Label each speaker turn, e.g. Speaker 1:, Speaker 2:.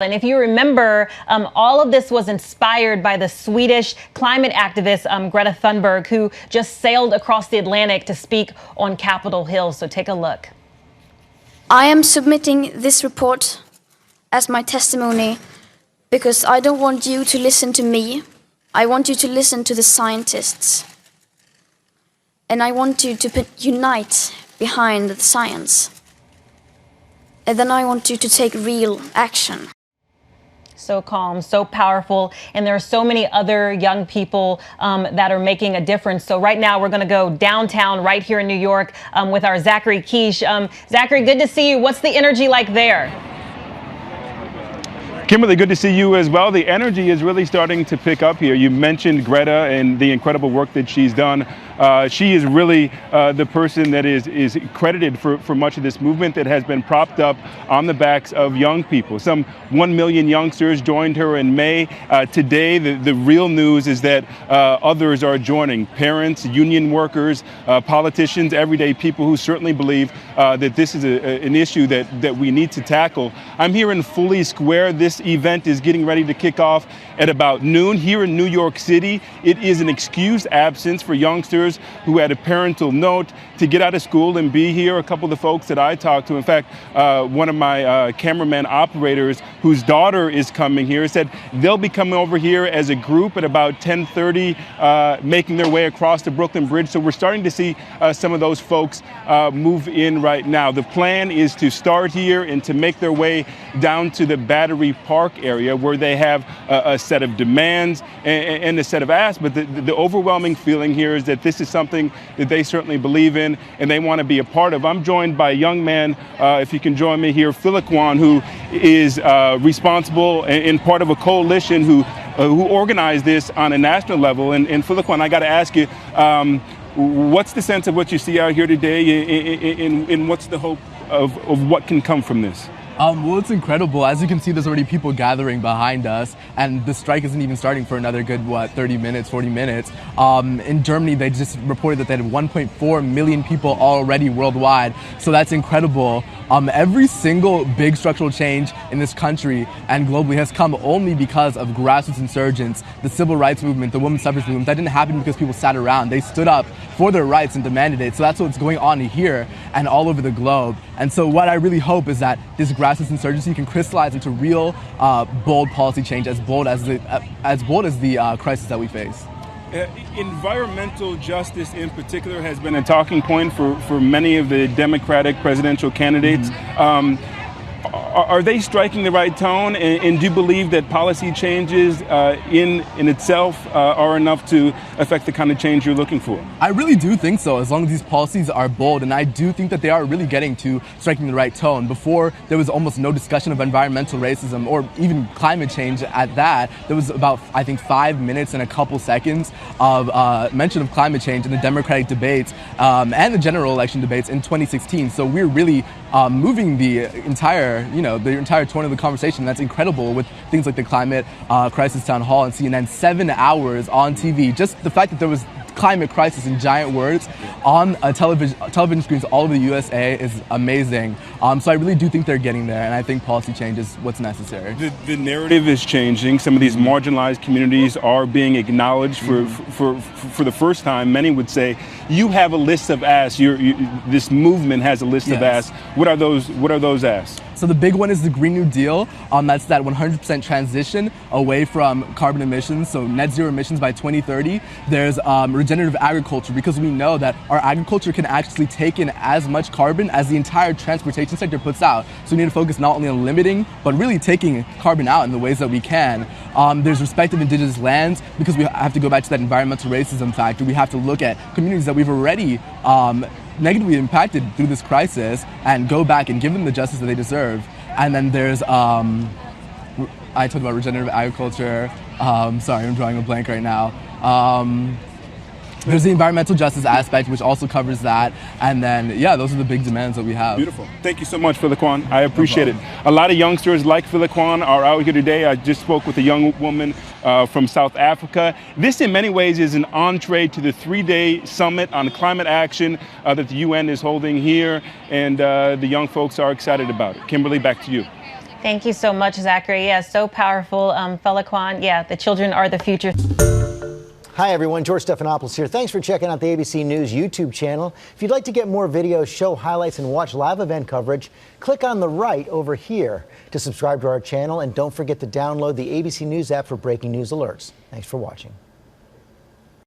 Speaker 1: And if you remember, all of this was inspired by the Swedish climate activist Greta Thunberg, who just sailed across the Atlantic to speak on Capitol Hill. So take a look.
Speaker 2: I am submitting this report as my testimony because I don't want you to listen to me. I want you to listen to the scientists. And I want you to unite behind the science. And then I want you to take real action.
Speaker 1: So calm, so powerful, and there are so many other young people that are making a difference. So right now we're going to go downtown right here in New York with our Zachary Quiche. Zachary, good to see you. What's the energy like there?
Speaker 3: Kimberly, good to see you as well. The energy is really starting to pick up here. You mentioned Greta and the incredible work that she's done. She is really the person that is credited for much of this movement that has been propped up on the backs of young people. Some 1 million youngsters joined her in May. Today, the real news is that others are joining. Parents, union workers, politicians, everyday people who certainly believe that this is an issue that we need to tackle. I'm here in Foley Square. This event is getting ready to kick off at about noon here in New York City. It is an excused absence for youngsters who had a parental note to get out of school and be here. A couple of the folks that I talked to, in fact, one of my cameraman operators whose daughter is coming here said they'll be coming over here as a group at about 10:30, making their way across the Brooklyn Bridge. So we're starting to see some of those folks move in right now. The plan is to start here and to make their way down to the Battery Park area where they have a set of demands and a set of asks. But the overwhelming feeling here is that this is something that they certainly believe in and they want to be a part of. I'm joined by a young man, if you can join me here, Feliquan, who is responsible and part of a coalition who organized this on a national level. And Feliquan, I got to ask you, what's the sense of what you see out here today, and what's the hope of what can come from this?
Speaker 4: Well, it's incredible. As you can see, there's already people gathering behind us, and the strike isn't even starting for another good, 30 minutes, 40 minutes. In Germany, they just reported that they had 1.4 million people already worldwide, so that's incredible. Every single big structural change in this country and globally has come only because of grassroots insurgents, the civil rights movement, the women's suffrage movement. That didn't happen because people sat around. They stood up for their rights and demanded it. So that's what's going on here and all over the globe. And so what I really hope is that this grassroots insurgency can crystallize into real, bold policy change, as bold as the crisis that we face.
Speaker 3: Environmental justice in particular has been a talking point for many of the Democratic presidential candidates. Are they striking the right tone, and do you believe that policy changes in itself are enough to affect the kind of change you're looking for?
Speaker 4: I really do think so, as long as these policies are bold, and I do think that they are really getting to striking the right tone. Before, there was almost no discussion of environmental racism or even climate change at that. There was about, I think, 5 minutes and a couple seconds of mention of climate change in the Democratic debates and the general election debates in 2016. So we're really moving the entire tone of the conversation. That's incredible with things like the Climate Crisis Town Hall and CNN, 7 hours on TV. Just the fact that there was climate crisis in giant words on television screens all over the USA is amazing. So I really do think they're getting there, and I think policy change is what's necessary.
Speaker 3: The narrative is changing. Some of these marginalized communities are being acknowledged for the first time. Many would say, you have a list of asks. This movement has a list of asks. What are those asks?
Speaker 4: So the big one is the Green New Deal. That's that 100% transition away from carbon emissions, so net zero emissions by 2030. There's regenerative agriculture, because we know that our agriculture can actually take in as much carbon as the entire transportation sector puts out. So we need to focus not only on limiting, but really taking carbon out in the ways that we can. There's respect of indigenous lands, because we have to go back to that environmental racism factor. We have to look at communities that we've already negatively impacted through this crisis and go back and give them the justice that they deserve. And then there's, I talked about regenerative agriculture. Sorry, I'm drawing a blank right now. There's the environmental justice aspect, which also covers that. And then, yeah, those are the big demands that we have.
Speaker 3: Beautiful. Thank you so much, Feliquan. I appreciate it. A lot of youngsters like Feliquan are out here today. I just spoke with a young woman from South Africa. This, in many ways, is an entree to the 3-day summit on climate action that the UN is holding here. And the young folks are excited about it. Kimberly, back to you.
Speaker 1: Thank you so much, Zachary. Yeah, so powerful. Feliquan, yeah, the children are the future.
Speaker 5: Hi, everyone. George Stephanopoulos here. Thanks for checking out the ABC News YouTube channel. If you'd like to get more videos, show highlights, and watch live event coverage, click on the right over here to subscribe to our channel. And don't forget to download the ABC News app for breaking news alerts. Thanks for watching.